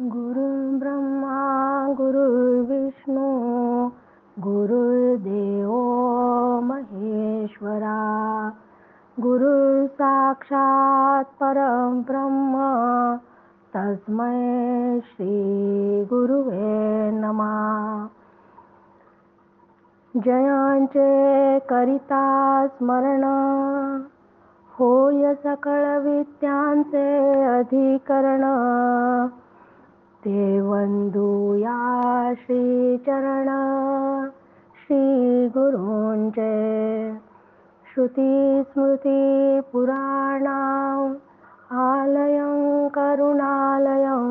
गुरुर्ब्रह्मा गुरुर्विष्णू गुरुर्देव महेश्वरा गुरुः साक्षात् परं ब्रह्म तस्मै श्री गुरुवे नमः. जयांचे करिता स्मरण होय सकळ विद्यांचे अधिकरण. ते वंदूया श्री चरण श्री गुरूंचे. श्रुती स्मृती पुराणां आलयं करुणालयं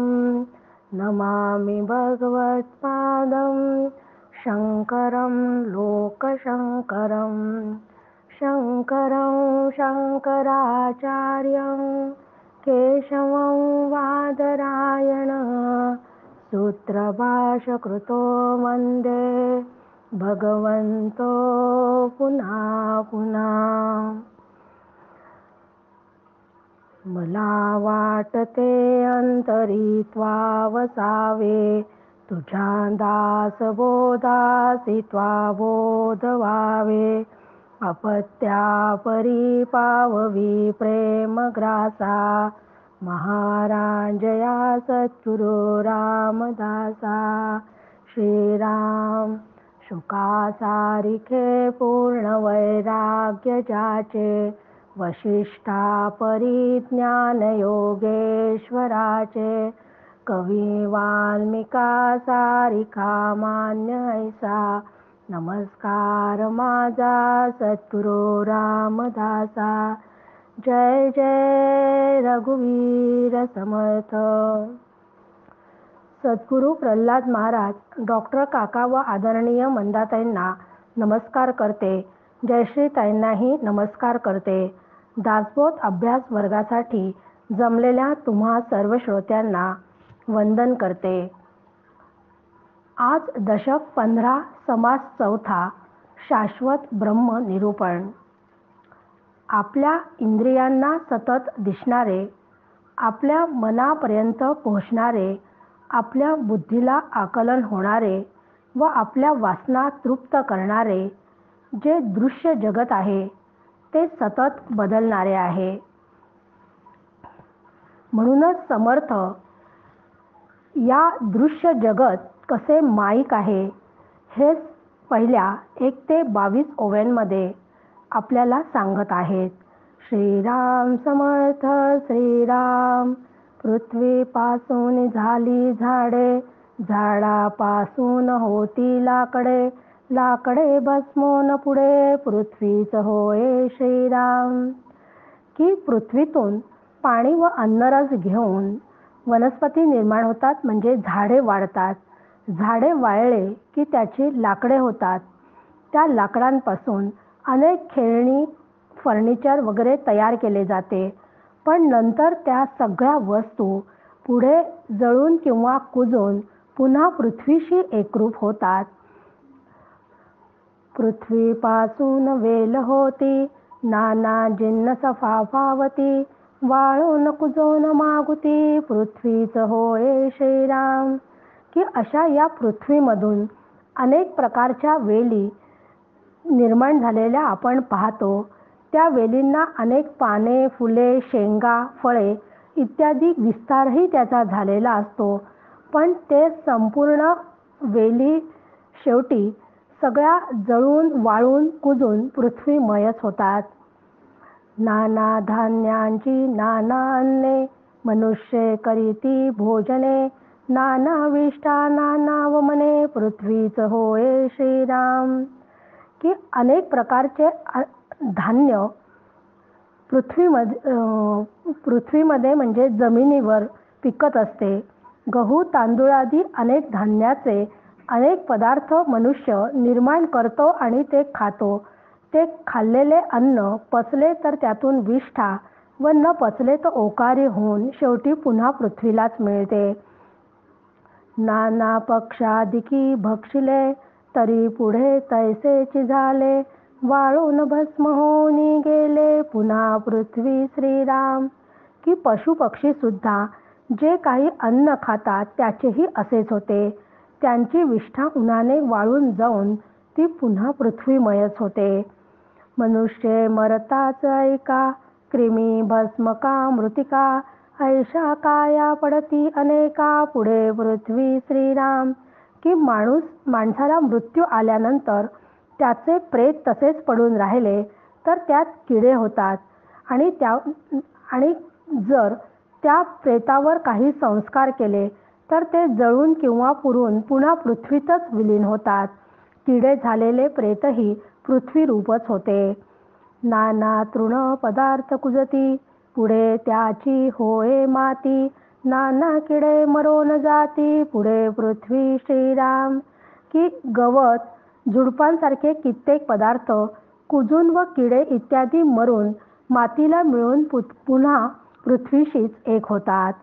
नमामि भगवत्पादं शंकरं लोकशंकरं. शंकरं शंकराचार्यं केशवं बादरायण सूत्रभाष्यकृतो वन्दे भगवन्तो पुनः पुनः. मला वाटते अंतरी त्वावसावे तुझ्या दासबोधासी त्वा बोध व्हावे. अपत्या परी पाववी प्रेमग्रासा महाराजया सद्गुरु रामदासा. श्रीराम शुकासारिखे पूर्ण वैराग्य ज्याचे वशिष्ठा परिज्ञान योगेश्वराचे. कवी वाल्मिका सारिखा मान्य ऐसा नमस्कार माझा सद्गुरु रामदासा. जय जय रघुवीर समर्थ. सद्गुरु प्रल्हाद महाराज डॉक्टर काका व आदरणीय मंदाताईंना नमस्कार करते. जयश्रीताईंनाही नमस्कार करते. दासबोध अभ्यास वर्गासाठी जमलेल्या तुम्हा सर्व श्रोत्यांना वंदन करते. आज दशक 15 समास चौथा शाश्वत ब्रह्म निरूपण. आपल्या इंद्रियांना सतत दिसणारे, आपल्या मनापर्यंत पोहोचणारे, आपल्या बुद्धीला आकलन होणारे व आपल्या वासना तृप्त करणारे जे दृश्य जगत आहे ते सतत बदलणारे आहे. म्हणूनच समर्थ या दृश्य जगत कसे माईक आहे हे पहिल्या 1 ते 22 ओव्यांमध्ये आपल्याला सांगत आहेत. श्रीराम समर्थ श्रीराम. पृथ्वीपासून झाली झाडे, झाडापासून होती लाकडे, लाकडे भस्मोन पुढे पृथ्वीच होय श्रीराम. की पृथ्वीतून पाणी व अन्नरस घेऊन वनस्पती निर्माण होतात, म्हणजे झाडे वाढतात. झाडे वाळले की त्याची लाकडे होतात. त्या लाकडांपासून अनेक खेळणी, फर्निचर वगैरे तयार केले जाते. पण नंतर त्या सगळ्या वस्तू पुढे जळून किंवा कुजून पुन्हा पृथ्वीशी एकरूप होतात. पृथ्वीपासून वेल होती, नाना जिन्नस फाफावती, वाळून कुजून मागुती पृथ्वीच होय श्रीराम. की अशा या पृथ्वीमधून अनेक प्रकारच्या वेली निर्माण झालेल्या आपण पाहतो. त्या वेलींना अनेक पाने, फुले, शेंगा, फळे इत्यादी विस्तारही त्याचा झालेला असतो. पण ते संपूर्ण वेली शेवटी सगळ्या जळून वाळून कुजून पृथ्वीमयच होतात. नाना धान्यांची नाना अन्ने, मनुष्य करीती भोजने, नाना विष्ठा नाना वमने पृथ्वीच होय श्रीराम. की अनेक प्रकारचे धान्य पृथ्वीमध्ये म्हणजे जमिनीवर पिकत असते. गहू, तांदूळ आदी अनेक धान्याचे अनेक पदार्थ मनुष्य निर्माण करतो आणि ते खातो. ते खाल्लेले अन्न पचले तर त्यातून विष्ठा व न पचले तर ओकारी होऊन शेवटी पुन्हा पृथ्वीलाच मिळते. नाना पक्षादिकी भक्षिले, तरी पुढे तैसेची झाले, वाळून भस्म होऊन गेले पुन्हा पृथ्वी श्रीराम. की पशु पक्षी सुद्धा जे काही अन्न खातात त्याचेही असेच होते. त्यांची विष्ठा उन्हाने वाळून जाऊन ती पुन्हा पृथ्वीमयच होते. मनुष्य मरताच ऐका, कृमी भस्मका मृतिका, ऐशा काया पडती अनेका, पुढे पृथ्वी श्रीराम. की माणसाला मृत्यू आल्यानंतर त्याचे प्रेत तसेच पडून राहिले तर त्यात किडे होतात आणि जर त्या प्रेतावर काही संस्कार केले तर ते जळून किंवा पुरून पुन्हा पृथ्वीतच विलीन होतात. किडे झालेले प्रेतही पृथ्वीरूपच होते. नाना तृण पदार्थ कुजती, पुढे त्याची होय माती, नाना किडे मरोन जाती, पुढे पृथ्वी श्रीराम. की गवत झुडपांसारखे कित्येक पदार्थ कुजून व किडे इत्यादी मरून मातीला मिळून पुन्हा पृथ्वीशीच एक होतात.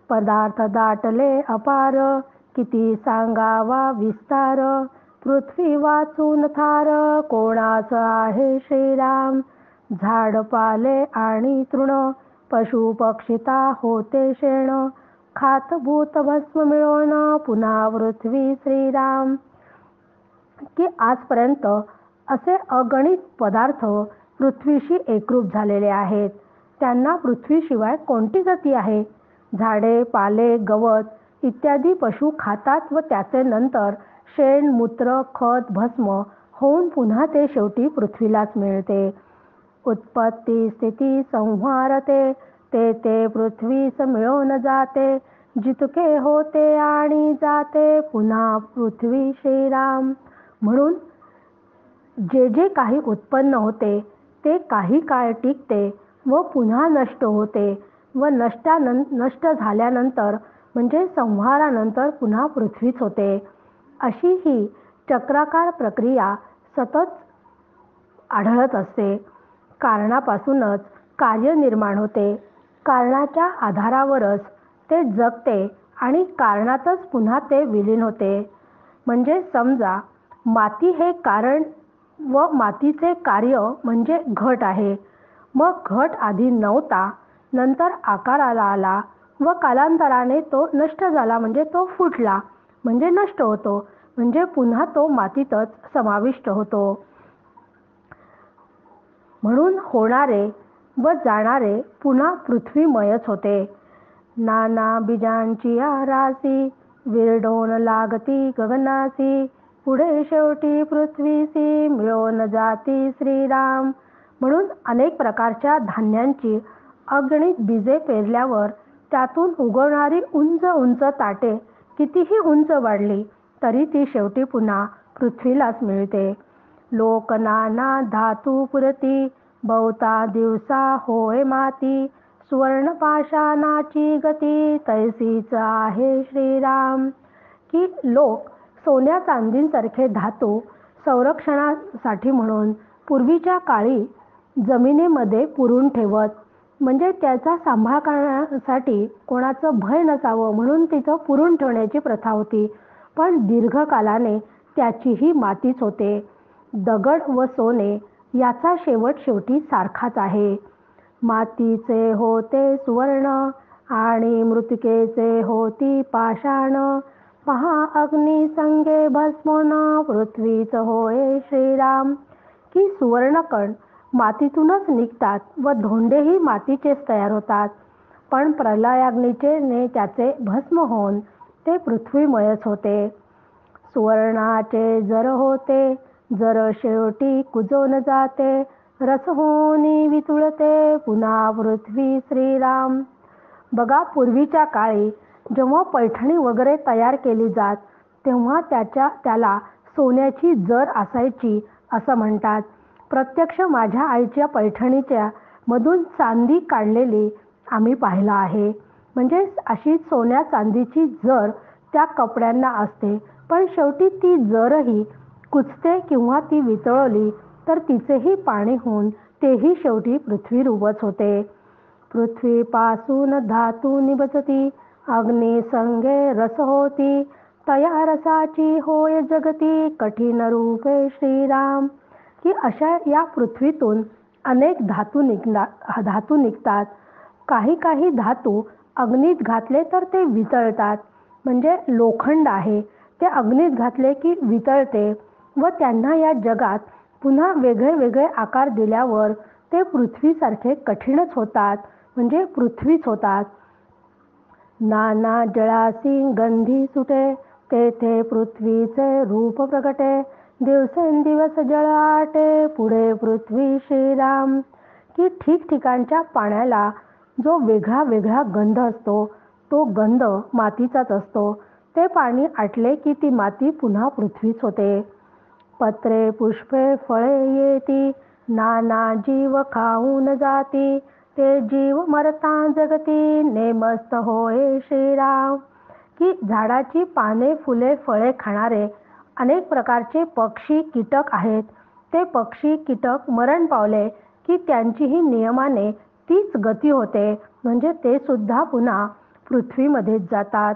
पदार्थ दाटले अपार, किती सांगावा विस्तार, पृथ्वी वाचून थार, कोणाच आहे श्रीराम. झाडपाले आणि तृण, पशु पक्षिता होते शेण, खात भूत भस्म मिळवण, पुन्हा पृथ्वी श्रीराम. की आजपर्यंत असे अगणित पदार्थ पृथ्वीशी एकरूप झालेले आहेत. त्यांना पृथ्वीशिवाय कोणती गती आहे? झाडे पाले गवत इत्यादी पशु खातात व त्याचे नंतर शेण मूत्र खत भस्म होऊन पुन्हा ते शेवटी पृथ्वीलाच मिळते. उत्पत्ती स्थिती संहारते, ते ते पृथ्वीस मिळून जाते, जितके होते आणि जाते, पुन्हा पृथ्वी श्रीराम. म्हणून जे जे काही उत्पन्न होते ते काही काळ टिकते व पुन्हा नष्ट होते व नष्ट झाल्यानंतर म्हणजे संहारानंतर पुन्हा पृथ्वीच होते. अशी ही चक्राकार प्रक्रिया सतत आढळत असते. कारणापासूनच कार्य निर्माण होते. कारणाच्या आधारावरच ते जगते आणि कारणातच पुन्हा ते विलीन होते. म्हणजे समजा माती हे कारण व मातीचे कार्य म्हणजे घट आहे. मग घट आधी नव्हता, नंतर आकाराला आला व कालांतराने तो नष्ट झाला म्हणजे तो फुटला म्हणजे नष्ट होतो म्हणजे पुन्हा तो मातीतच समाविष्ट होतो. म्हणून होणारे व जाणारे पुन्हा पृथ्वीमयच होते. नाना बीजांची राशी, विरडोन लागती गगनासी, पुढे शेवटी पृथ्वीसी मिळून जाती श्रीराम. म्हणून अनेक प्रकारच्या धान्यांची अगणित बीजे पेरल्यावर त्यातून उगवणारी उंच उंच ताटे कितीही उंच वाढली तरी ती शेवटी पुन्हा पृथ्वीलाच मिळते. लोक नाना धातू पुरती, बहुता दिवसा होय माती, सुवर्ण पाषाणाची गती, तैसीच आहे श्रीराम. की लोक सोन्या चांदींसारखे धातू संरक्षणासाठी म्हणून पूर्वीच्या काळी जमिनीमध्ये पुरून ठेवत, म्हणजे त्याचा सांभाळ करण्यासाठी कोणाचं भय नसावं म्हणून तिथं पुरून ठेवण्याची प्रथा होती. पण दीर्घकालाने त्याचीही मातीच होते. दगड व सोने याचा शेवट शेवटी सारखाच आहे. मातीचे होते सुवर्ण आणि मृतिकेचे होती पाषाण, पहा अग्नी संगे भस्मोन, पृथ्वीच होय श्रीराम. की सुवर्णकण मातीतूनच निघतात व धोंडेही मातीचेच तयार होतात. पण प्रलयाग्नीचे त्याचे भस्म होऊन ते पृथ्वीमयच होते. सुवर्णाचे जर होते, जर शेवटी कुजून जाते, रस होऊनी वितुळते, पुन्हा पृथ्वी श्रीराम. बघा, पूर्वीच्या काळी जेव्हा पैठणी वगैरे तयार केली जात तेव्हा त्याला सोन्याची जर असायची असं म्हणतात. प्रत्यक्ष माझ्या आईच्या पैठणीच्या मधून चांदी काढलेली आम्ही पाहिलं आहे. म्हणजे अशी सोन्या चांदीची जर त्या कपड्यांना असते, पण शेवटी ती जरही कुचते किंवा ती वितळवली तर तिचेही पाणी होऊन तेही शेवटी पृथ्वीरूपच होते. पृथ्वीपासून धातू निबचती, अग्नी संगे रस होती, तया रसाची होय जगती, कठीण रूपे श्रीराम. की अशा या पृथ्वीतून अनेक धातू निघतात. काही काही धातू अग्नीत घातले तर ते वितळतात, म्हणजे लोखंड आहे ते अग्नीत घातले की वितळते व त्यांना या जगात पुन्हा वेगळे वेगळे आकार दिल्यावर ते पृथ्वीसारखे कठीणच होतात, म्हणजे पृथ्वीच होतात. नाना जळासी गंधी सुटे, तेथे पृथ्वीचे रूप प्रगटे. दिवसेंदिवस जळ आटे, पुढे पृथ्वी श्रीराम. की ठिकठिकाणच्या पाण्याला जो वेगळा वेगळा गंध असतो, तो गंध मातीचाच असतो. ते पाणी आटले की ती माती पुन्हा पृथ्वीच होते. पत्रे पुष्पे फळे येती, नाना जीव खाऊन जाती. ते जीव मरता जगती, नेमस्त होय श्रीराम. की झाडाची पाने फुले फळे खाणारे अनेक प्रकारचे पक्षी कीटक आहेत. ते पक्षी कीटक मरण पावले की त्यांचीही नियमाने तीच गती होते, म्हणजे ते सुद्धा पुन्हा पृथ्वीमध्येच जातात.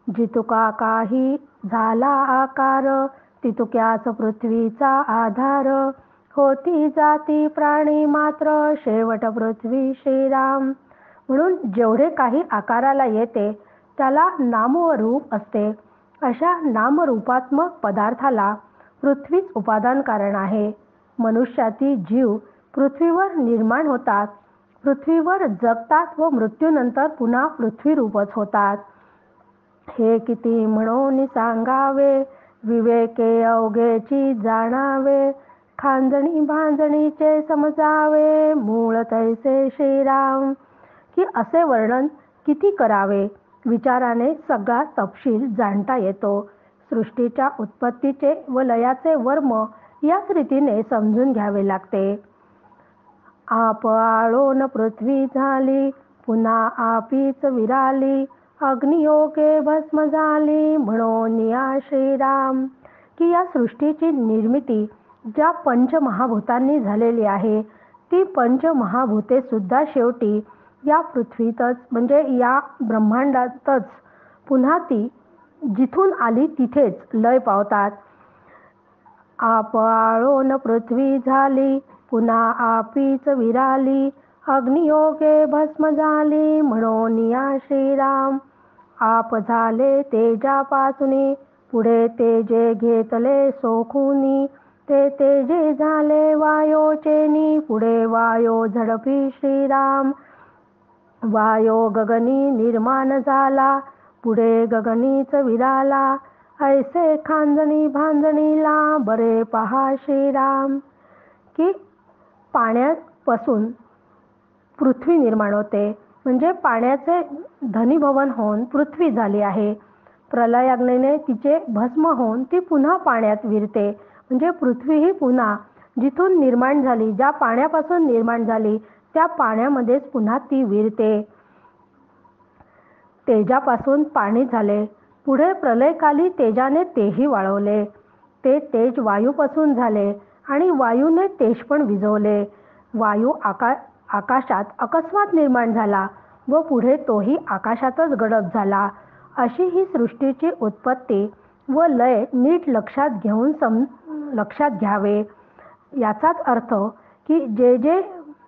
जितुका काही झाला आकार, तितुक्याच पृथ्वीचा आधार. होती जाती प्राणी मात्र, शेवट पृथ्वी श्रीराम. म्हणून जेवढे काही आकाराला येते त्याला नाम व रूप असते. अशा नामरूपात्मक पदार्थाला पृथ्वीच उपादान कारण आहे. मनुष्यातील जीव पृथ्वीवर निर्माण होतात, पृथ्वीवर जगतात व मृत्यूनंतर पुन्हा पृथ्वीरूपच होतात. हे किती म्हणून सांगावे, विवेके अवघेची जाणावे. खांजणी भांजणीचे समजावे, मूळ तैसे श्रीराम. की असे वर्णन किती करावे, विचाराने सगळा तपशील जाणता येतो. सृष्टीच्या उत्पत्तीचे व लयाचे वर्म याच रीतीने समजून घ्यावे लागते. आप आळोन पृथ्वी झाली, पुन्हा आपीच विराली. अग्नियोगे भस्म झाली, म्हणून या श्रीराम. की या सृष्टीची निर्मिती ज्या पंचमहाभूतांनी झालेली आहे, ती पंचमहाभूते सुद्धा शेवटी या पृथ्वीतच, म्हणजे या ब्रह्मांडातच पुन्हा ती जिथून आली तिथेच लय पावतात. आप आळोन पृथ्वी झाली, पुन्हा आपीच विराली. अग्नियोगे भस्म झाली, म्हणून या श्रीराम. आप झाले तेजापासूनी, पुढे तेजे घेतले सोखुनी. ते तेजे झाले वायोचेनी, पुढे वायो झडपी श्रीराम. वायो गगनी निर्माण झाला, पुढे गगनीच विराला. ऐसे खांजणी भांजणीला, बरे पहा श्रीराम. की पाण्यापासून पृथ्वी निर्माण होते, म्हणजे पाण्याचे धनीभवन होऊन पृथ्वी झाली आहे. प्रलयाग्नीने तिचे भस्म होऊन ती पुन्हा पाण्यात विरते, म्हणजे पृथ्वी ही पुन्हा जिथून निर्माण झाली, ज्या पाण्यापासून निर्माण झाली त्या पाण्यामध्येच पुन्हा ती विरते. तेजापासून पाणी झाले, पुढे प्रलयकाली तेजाने तेही वाळवले. ते तेज वायूपासून झाले आणि वायूने तेज पण विझवले. वायू आकाशात अकस्मात निर्माण झाला व पुढे तोही आकाशातच गडप झाला. अशी ही सृष्टीची उत्पत्ती व लय नीट लक्षात घ्यावे. याचाच अर्थ की जे जे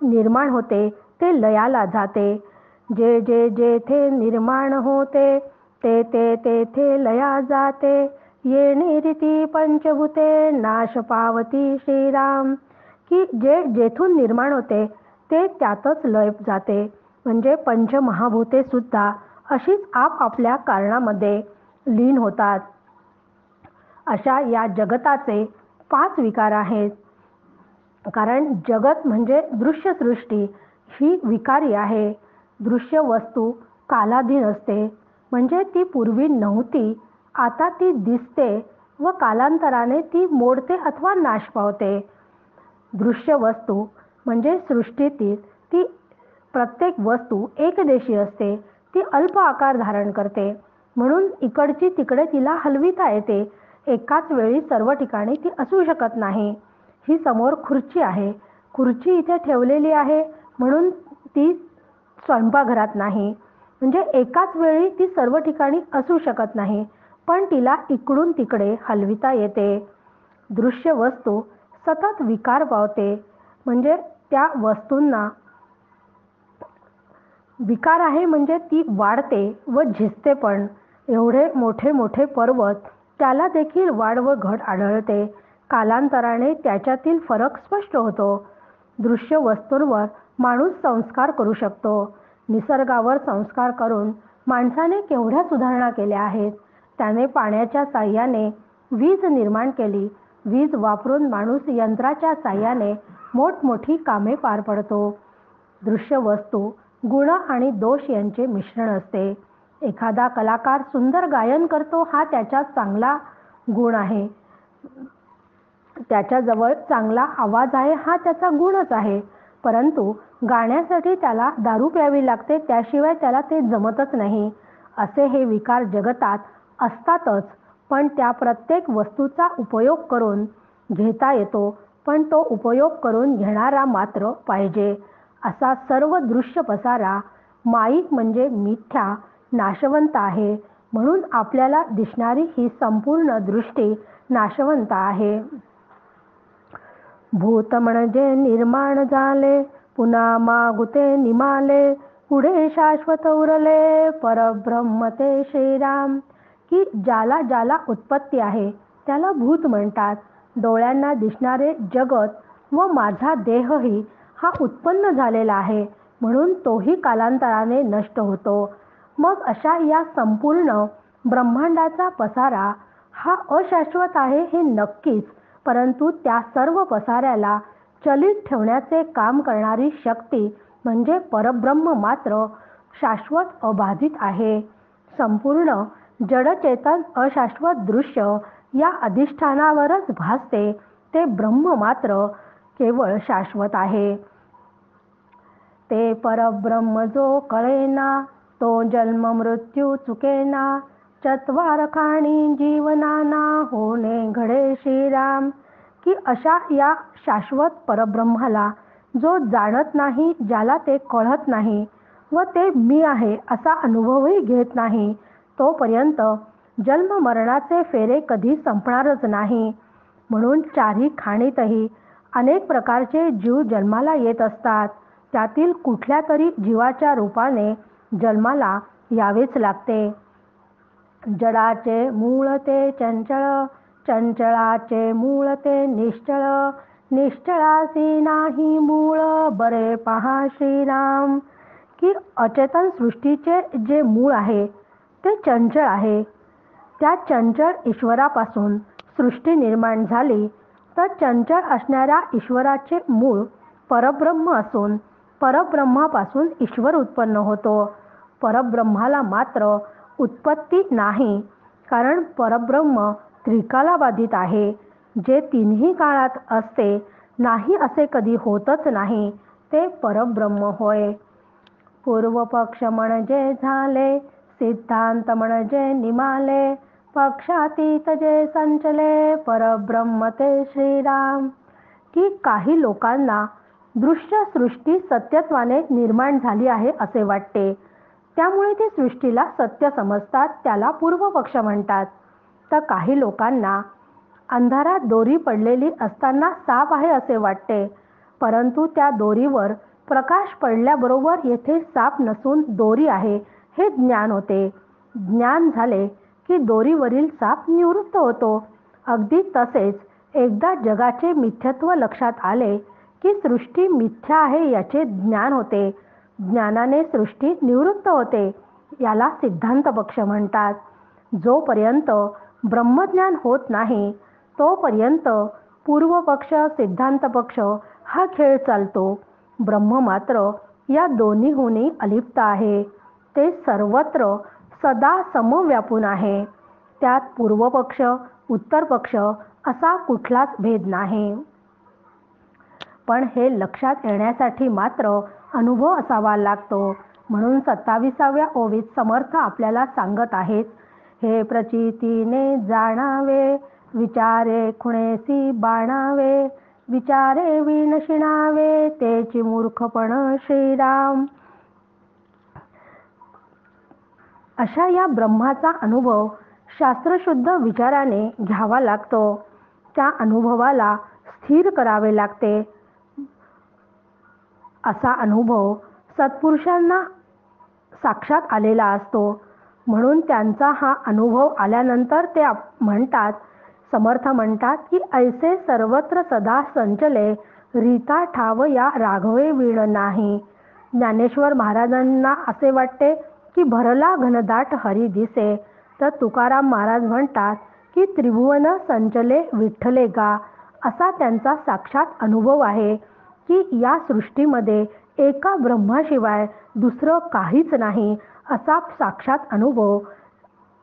निर्माण होते ते लयाला जाते. जे जे जेथे निर्माण होते ते ते तेथे लया जाते. येणे रीती पंचभूते, नाश पावती श्रीराम. की जे जेथून निर्माण होते ते त्यातच लय जाते, म्हणजे पंचमहाभूते सुद्धा अशीच आपापल्या कारणामध्ये लीन होतात. अशा या जगताचे 5 विकार आहेत. कारण जगत म्हणजे दृश्यसृष्टी ही विकारी आहे. दृश्य वस्तू कालाधीन असते, म्हणजे ती पूर्वी नव्हती, आता ती दिसते व कालांतराने ती मोडते अथवा नाश पावते. दृश्य वस्तू म्हणजे सृष्टीतील ती प्रत्येक वस्तू एकदेशी असते, ती अल्प आकार धारण करते, म्हणून इकडची तिकडे तिला हलविता येते. एकाच वेळी सर्व ठिकाणी ती असू शकत नाही. ही समोर खुर्ची आहे, खुर्ची इथे ठेवलेली आहे म्हणून ती स्वयंपाकघरात नाही, म्हणजे एकाच वेळी ती सर्व ठिकाणी असू शकत नाही, पण तिला इकडून तिकडे हलविता येते. दृश्य वस्तू सतत विकार पावते, म्हणजे त्या वस्तूंना विकार आहे म्हणजे ती वाढते व झिजते पण. एवढे मोठे मोठे पर्वत त्याला देखील वाढ व घट आढळते. कालांतराने त्याच्यातील फरक स्पष्ट होतो. दृश्य वस्तूंवर माणूस संस्कार करू शकतो. निसर्गावर संस्कार करून माणसाने केवढ्या सुधारणा केल्या आहेत. त्याने पाण्याच्या साह्याने वीज निर्माण केली. वीज वापरून माणूस यंत्राच्या साह्याने मोठमोठी कामे पार पडतो. दृश्य वस्तू गुण आणि दोष यांचे मिश्रण असते. एखादा कलाकार सुंदर गायन करतो हा त्याचा चांगला गुण आहे. त्याच्याजवळ चांगला आवाज आहे हा त्याचा गुणच आहे. परंतु गाण्यासाठी त्याला दारू प्यावी लागते, त्याशिवाय त्याला ते जमतच नाही. असे हे विकार जगतात असतातच, पण त्या प्रत्येक वस्तूचा उपयोग करून घेता येतो, पण तो उपयोग करून घेणारा मात्र पाहिजे. असा सर्व दृश्य पसारा माईक म्हणजे मिथ्या, नाशवंत आहे. म्हणून आपल्याला दिसणारी ही संपूर्ण दृष्टी नाशवंत आहे. भूत म्हणजे निर्माण झाले, पुन्हा मागुते निमाले, पुढे शाश्वत उरले, परब्रह्म ते श्रीराम. की ज्याला ज्याला उत्पत्ती आहे त्याला भूत म्हणतात. डोळ्यांना दिसणारे जगत व माझा देहही हा उत्पन्न झालेला आहे, म्हणून तोही कालांतराने नष्ट होतो. मग अशा या संपूर्ण ब्रह्मांडाचा पसारा हा अशाश्वत आहे हे नक्कीच, परंतु त्या सर्व पसाऱ्याला चलित ठेवण्याचे काम करणारी शक्ती म्हणजे परब्रह्म मात्र शाश्वत अबाधित आहे. संपूर्ण जडचेतन अशाश्वत दृश्य या अधिष्ठानावरच भासते, ते ब्रह्म मात्र केवळ शाश्वत आहे. ते परब्रह्म जो कळेना, तो जन्म मृत्यू चुकेना, चत्वार खाणी जीवनाना, होणे घडे श्रीराम. की अशा या शाश्वत परब्रह्माला जो जाणत नाही, ज्याला ते कळत नाही व ते मी आहे असा अनुभवही घेत नाही, तोपर्यंत जन्म मरणाचे फेरे कधी संपणारच नाही. म्हणून चारी खाणीतही अनेक प्रकारचे जीव जन्माला येत असतात. त्यातील कुठल्या तरी जीवाच्या रूपाने जन्माला यावेच लागते. जडाचे मूळ ते चंचळ, चंचळाचे मूळ ते निश्चळ, निश्चळासी नाही मूळ, बरे पहा श्रीराम. की अचेतन सृष्टीचे जे मूळ आहे ते चंचळ आहे. त्या चंचळ ईश्वरापासून सृष्टी निर्माण झाली, तर चंचळ असणाऱ्या ईश्वराचे मूळ परब्रह्म असून परब्रह्मापासून ईश्वर उत्पन्न होतो. परब्रह्माला मात्र उत्पत्ती नाही, कारण परब्रह्म त्रिकालाबाधित आहे. जे तिन्ही काळात असते नाही असे कधी होतच नाही, ते परब्रह्म होय. पूर्वपक्ष म्हणजे झाले, सिद्धांत म्हणजे निमाले, पक्षातीत जे संचले, परब्रह्म ते श्रीराम. की काही लोकांना दृश्य सृष्टी सत्यत्वाने निर्माण झाली आहे असे वाटते, त्यामुळे ते सृष्टीला सत्य समजतात, त्याला पूर्वपक्ष म्हणतात. तर काही लोकांना अंधारात दोरी पडलेली असताना साप आहे असे वाटते, परंतु त्या दोरीवर प्रकाश पडल्याबरोबर येथे साप नसून दोरी आहे हे ज्ञान होते. ज्ञान झाले की दोरीवरील साप निवृत्त होतो. अगदी तसेच एकदा जगाचे मिथ्यत्व लक्षात आले की सृष्टी मिथ्या आहे याचे ज्ञान होते. ज्ञानाने सृष्टी निवृत्त होते, याला सिद्धांत पक्ष म्हणतात. जोपर्यंत ब्रह्मज्ञान होत नाही तोपर्यंत पूर्वपक्ष सिद्धांत पक्ष हा खेळ चालतो. ब्रह्म मात्र या दोन्हीहूनही अलिप्त आहे. ते सर्वत्र सदा समव्यापून आहे. त्यात पूर्वपक्ष उत्तर पक्ष असा कुठलाच भेद नाही. पण हे लक्षात येण्यासाठी मात्र अनुभव असावा लागतो. म्हणून 27व्या ओवीत समर्थ आपल्याला सांगत आहेत, हे प्रचितीने जाणावे, विचारे खुणेसी बाणावे, विचारे विण शिणावे, तेची मूर्खपण श्रीराम. अशा या ब्रह्माचा अनुभव शास्त्रशुद्ध विचाराने घ्यावा लागतो. त्या अनुभवाला स्थिर करावे लागते. असा अनुभव सत्पुरुषांना साक्षात आलेला असतो. म्हणून त्यांचा हा अनुभव आल्यानंतर ते म्हणतात, समर्थ म्हणतात की ऐसे सर्वत्र सदा संचले, रीता ठाव या राघवे वीण नाही. ज्ञानेश्वर महाराजांना असे वाटते की भरला घनदाट हरी दिसे, तर तुकाराम महाराज म्हणतात की त्रिभुवन संचले विठ्ठले गा. असा त्यांचा साक्षात अनुभव आहे की या सृष्टीमध्ये एका ब्रह्माशिवाय दुसरं काहीच नाही, असा साक्षात अनुभव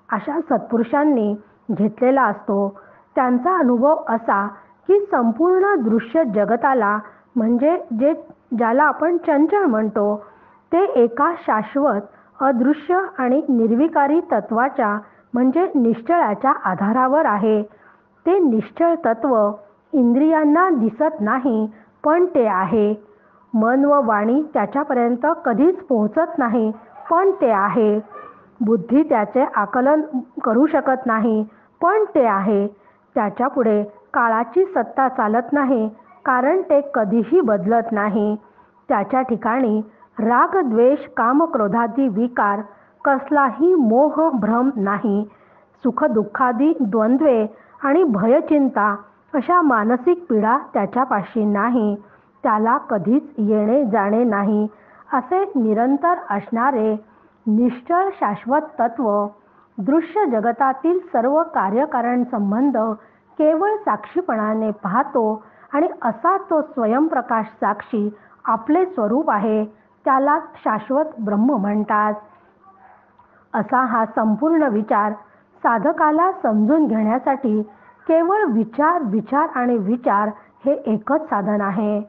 अशा सत्पुरुषांनी घेतलेला असतो. त्यांचा अनुभव असा की संपूर्ण दृश्य जगताला, म्हणजे ज्याला आपण चंचल म्हणतो, ते एका शाश्वत अदृश्य आणि निर्विकारी तत्वाच्या म्हणजे निश्चळाच्या आधारावर आहे. ते निश्चळ तत्व इंद्रियांना दिसत नाही, पण ते आहे. मन व वाणी त्याच्यापर्यंत कधीच पोहोचत नाही, पण ते आहे. बुद्धी त्याचे आकलन करू शकत नाही, पण ते आहे. त्याच्यापुढे काळाची सत्ता चालत नाही, कारण ते कधीही बदलत नाही. त्याच्या ठिकाणी राग द्वेष काम क्रोधादी विकार, कसलाही मोह भ्रम नाही. सुख दुःखादी द्वंद्वे आणि भयचिंता अशा मानसिक पीडा त्याच्यापाशी नाही. त्याला कधीच येणे जाणे नाही. असे निरंतर असणारे निश्चळ शाश्वत तत्व दृश्य जगतातील सर्व कार्यकारण संबंध केवळ साक्षीपणाने पाहतो आणि असा तो स्वयंप्रकाश साक्षी आपले स्वरूप आहे, त्याला शाश्वत ब्रह्म म्हणतात. असा हा संपूर्ण विचार साधकाला समजून घेण्यासाठी केवळ विचार विचार आणि विचार हे एकच साधन आहे.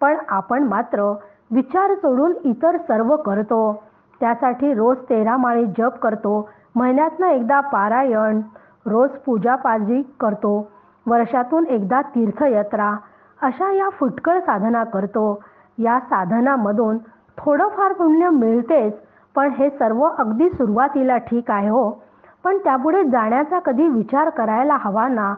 पण आपण मात्र विचार सोडून इतर सर्व करतो. त्यासाठी रोज 13 माळी जप करतो, महिन्यातनं एकदा पारायण, रोज पूजापाजी करतो, वर्षातून एकदा तीर्थयात्रा, अशा या फुटकळ साधना करतो. या साधनामधून थोडंफार पुण्य मिळतेच, पण हे सर्व अगदी सुरुवातीला ठीक आहे हो. पण त्यापुढे जाण्याचा कधी विचार करायला हवा ना.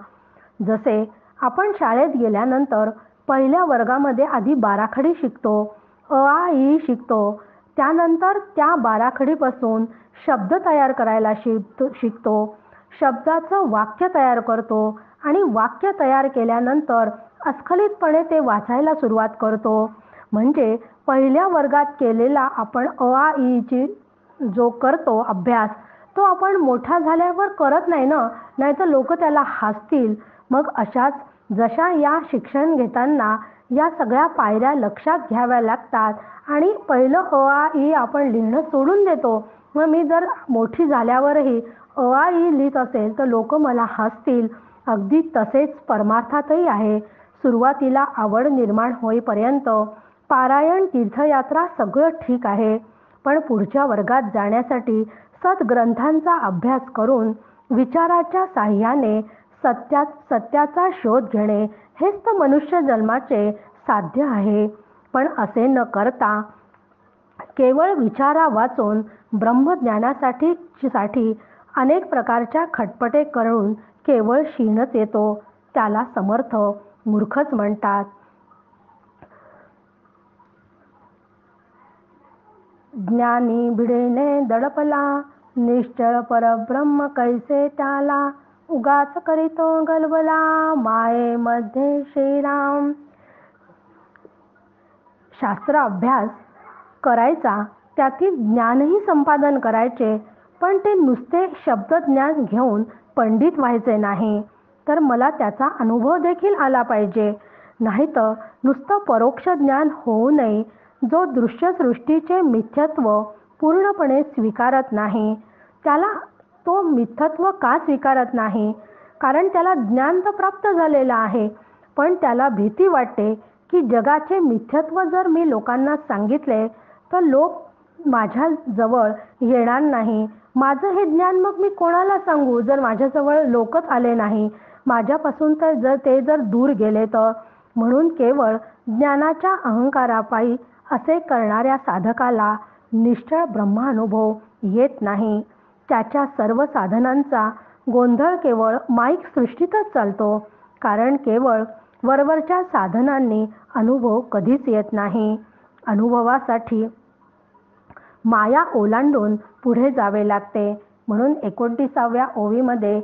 जसे आपण शाळेत गेल्यानंतर पहिल्या वर्गामध्ये आधी बाराखडी शिकतो, अ आ इ शिकतो. त्यानंतर त्या बाराखडीपासून शब्द तयार करायला शिकतो, शब्दाचं वाक्य तयार करतो आणि वाक्य तयार केल्यानंतर अस्खलितपणे ते वाचायला सुरुवात करतो. म्हणजे पहिल्या वर्गात केलेला आपण अ आ इ ची जो करतो अभ्यास, तो आपण मोठा झाल्यावर करत नाही ना, नाहीतर लोक त्याला हसतील. मग अशाच जशा या शिक्षण घेताना या सगळ्या पायऱ्या लक्षात घ्याव्या लागतात आणि पहिलं अ आ इ आपण लिहिणं सोडून देतो. मग मी जर मोठी झाल्यावरही अ आ इ लिहित असेल तर लोक मला हसतील. अगदी तसेच परमार्थातही आहे. सुरुवातीला आवड निर्माण होईपर्यंत पारायण तीर्थयात्रा सगळं ठीक आहे, पण पुढच्या वर्गात जाण्यासाठी सद्ग्रंथांचा अभ्यास करून विचाराच्या साह्याने सत्याचा शोध घेणे हेच तर मनुष्य जन्माचे साध्य आहे. पण असे न करता केवळ विचारा वाचून ब्रह्मज्ञानासाठी अनेक प्रकारच्या खटपटे करून केवळ क्षीणच येतो. त्याला समर्थ मूर्खच म्हणतात. ज्ञानी भिडेने दडपला, निश्चळ परब्रह्म कैसे त्याला, उगाच करीतो गलबला, मायेमध्ये श्रीराम. शास्त्र अभ्यास करायचा, त्यातील ज्ञानही संपादन करायचे, पण ते नुसते शब्दज्ञान घेऊन पंडित व्हायचे नाही, तर मला त्याचा अनुभव देखील आला पाहिजे. नाहीतर नुसतं परोक्ष ज्ञान होऊ नये. जो दृश्यसृष्टीचे मिथ्यत्व पूर्णपणे स्वीकारत नाही, त्याला तो मिथ्यत्व का स्वीकारत नाही? कारण त्याला ज्ञान तर प्राप्त झालेलं आहे, पण त्याला भीती वाटते की जगाचे मिथ्यत्व जर मी लोकांना सांगितले तर लोक माझ्या जवळ येणार नाही. माझं हे ज्ञान मग मी कोणाला सांगू जर माझ्याजवळ लोकच आले नाही, माझ्यापासून तर जर दूर गेले तर. म्हणून केवळ ज्ञानाच्या अहंकारापायी असे करणाऱ्या साधकाला निश्चळ ब्रह्मानुभव येत नाही. त्याच्या सर्व साधनांचा गोंधळ केवळ माईक सृष्टीतच चालतो, कारण केवळ वरवरच्या साधनांनी अनुभव कधीच येत नाही. अनुभवासाठी माया ओलांडून पुढे जावे लागते. म्हणून 29व्या ओवीमध्ये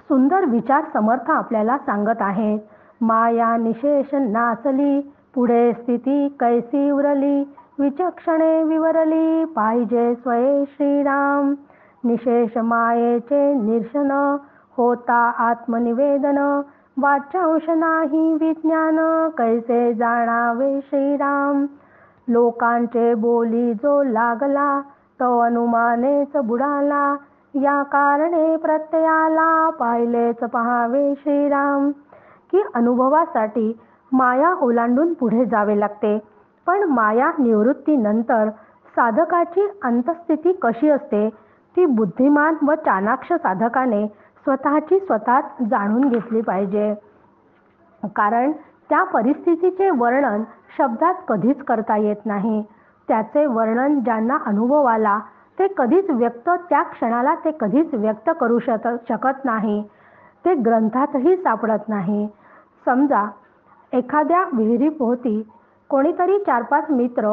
सुंदर विचार समर्थ आपल्याला सांगत आहेत. माया निशेष नाचली, पुढे स्थिती कैसी उरली, विचक्षणे विवरली पाहिजे स्वये श्रीराम. निशेष मायेचे निरसन, होता आत्मनिवेदन, वाच्यांश नाही विज्ञान, कैसे जाणावे श्रीराम. लोकांचे बोली जो लागला, तो अनुमानेच बुडाला, या कारणे प्रत्ययाला पाहिलेच पहावे श्रीराम. की अनुभवासाठी माया ओलांडून पुढे जावे लागते. पण माया निवृत्तीनंतर साधकाची अंतस्थिती कशी असते ती बुद्धिमान व चाणाक्ष साधकाने स्वतःची स्वतःच जाणून घेतली पाहिजे. कारण त्या परिस्थितीचे वर्णन शब्दात कधीच करता येत नाही. त्याचे वर्णन ज्यांना अनुभव आला ते कधीच त्या क्षणाला ते कधीच व्यक्त करू शकत नाही. ते ग्रंथातही सापडत नाही. समजा एखाद्या विहिरीभोवती कोणीतरी 4-5 मित्र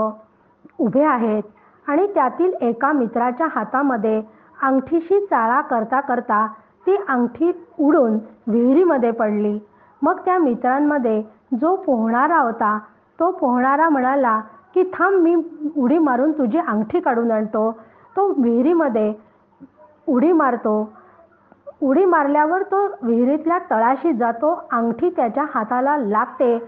उभे आहेत आणि त्यातील एका मित्राच्या हातामध्ये अंगठीशी चाळा करता करता ती अंगठी उडून विहिरीमध्ये पडली. मग त्या मित्रांमध्ये जो पोहणारा होता तो पोहणारा म्हणाला की थांब, मी उडी मारून तुझी अंगठी काढून आणतो. तो विहिरीमध्ये उडी मारतो. उडी मारल्यावर तो विहिरीतल्या तळाशी जातो. अंगठी त्याच्या हाताला लागते.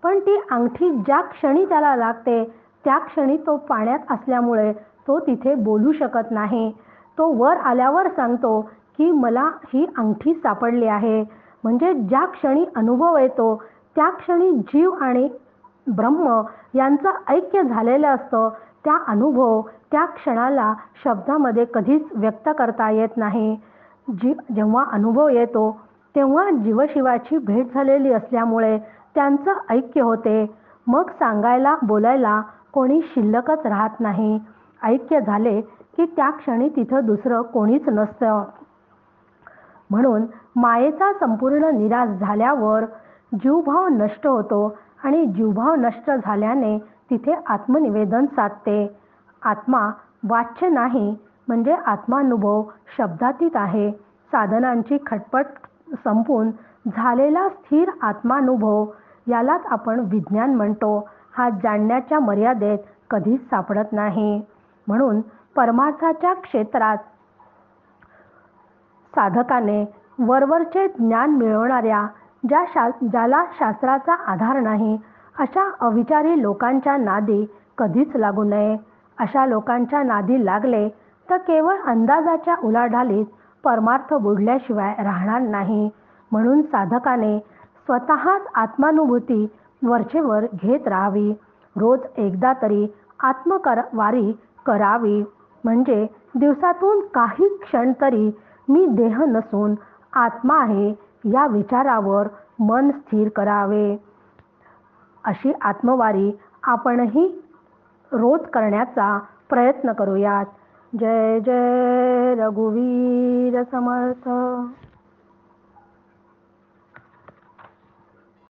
पण ती अंगठी ज्या क्षणी त्याला लागते त्या क्षणी तो पाण्यात असल्यामुळे तो तिथे बोलू शकत नाही. तो वर आल्यावर सांगतो की मला ही अंगठी सापडली आहे. म्हणजे ज्या क्षणी अनुभव येतो त्या क्षणी जीव आणि ब्रह्म यांचं ऐक्य झालेलं असतं. त्या अनुभव त्या क्षणाला शब्दामध्ये कधीच व्यक्त करता येत नाही. जेव्हा अनुभव येतो तेव्हा जीवशिवाची भेट झालेली असल्यामुळे त्यांचं ऐक्य होते. मग सांगायला बोलायला कोणी शिल्लकच राहत नाही. ऐक्य झाले की त्या क्षणी तिथं दुसरं कोणीच नसतं. म्हणून मायेचा संपूर्ण निराश झाल्यावर जीवभाव नष्ट होतो आणि जीवभाव नष्ट झाल्याने तिथे आत्मनिवेदन साधते. आत्मा वाच्य नाही म्हणजे आत्मानुभव शब्दातीत आहे. साधनांची खटपट संपून झालेला स्थिर आत्मानुभव यालाच आपण विज्ञान म्हणतो. हा जाणण्याच्या मर्यादेत कधीच सापडत नाही. म्हणून परमार्थाच्या क्षेत्रात साधकाने वरवरचे ज्ञान मिळवणाऱ्या ज्याला शास्त्राचा आधार नाही अशा अविचारी लोकांच्या नादी कधीच लागू नये. अशा लोकांच्या नादी लागले तर केवळ अंदाजाच्या उलाढालीत परमार्थ बुडल्याशिवाय राहणार नाही. म्हणून साधकाने स्वतःच आत्मानुभूती वरचेवर घेत राहावी. रोज एकदा तरी आत्मवारी करावी. म्हणजे दिवसातून काही क्षण तरी मी देह नसून आत्मा आहे या विचारावर मन स्थिर करावे. अशी आत्मवारी आपणही रोज करण्याचा प्रयत्न करूयात. जय जय रघुवीर समर्थ.